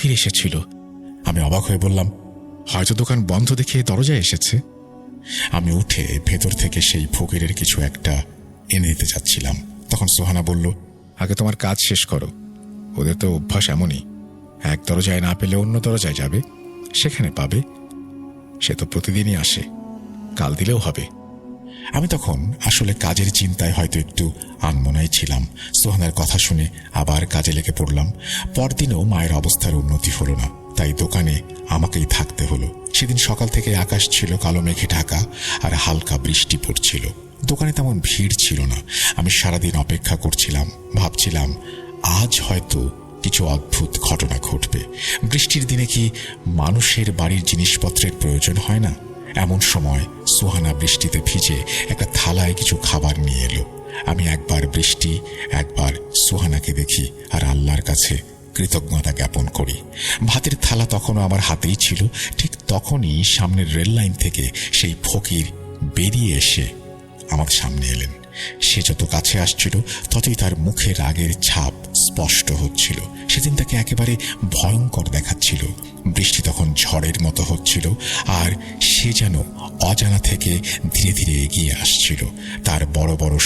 ফকির এসেছিল। আমি অবাক হয়ে বললাম, হয়তো দোকান বন্ধ দেখে দরজায় এসেছে। আমি উঠে ভেতর থেকে সেই ফকিরের কিছু একটা এনে দিতে যাচ্ছিলাম, তখন সোহানা বলল, আগে তোমার কাজ শেষ করো। ওদের তো অভ্যাস এমনই, এক দরজায় না পেলে অন্য দরজায় যাবে, সেখানে পাবে। সে তো প্রতিদিনই আসে, কাল দিলেও হবে। আমি তখন আসলে কাজের চিন্তায় হয়তো একটু আনমনাই ছিলাম। সোহানার কথা শুনে আবার কাজে লেগে পড়লাম। পরদিনও মায়ের অবস্থার উন্নতি হলো না, তাই দোকানে আমাকেই থাকতে হলো। সেদিন সকাল থেকে আকাশ ছিল কালো মেঘে ঢাকা, আর হালকা বৃষ্টি পড়ছিল। দোকানে তেমন ভিড় ছিল না। আমি সারাদিন অপেক্ষা করছিলাম, ভাবছিলাম আজ হয়তো কিছু অদ্ভুত ঘটনা ঘটবে। বৃষ্টির দিনে কি মানুষের বাড়ির জিনিসপত্রের প্রয়োজন হয় না? এমন সময় সোহানা বৃষ্টিতে ভিজে একটা থালায় কিছু খাবার নিয়ে এলো। আমি একবার বৃষ্টি, একবার সোহানাকে দেখি আর আল্লাহর কাছে কৃতজ্ঞতা জ্ঞাপন করি। ভাতের থালা তখনও আমার হাতেই ছিল। ঠিক তখনই সামনের রেল লাইন থেকে সেই ফকির বেরিয়ে এসে আমার সামনে এলেন। সে যত কাছে আসছিল ততই তার মুখে রাগের ছাপ স্পষ্ট হচ্ছিল। সেদিন তাকে একেবারে ভয়ঙ্কর দেখাচ্ছিল। বৃষ্টি তখন ঝড়ের মতো হচ্ছিল, আর সে যেন অজানা থেকে ধীরে ধীরে এগিয়ে আসছিল। তার বড় বড়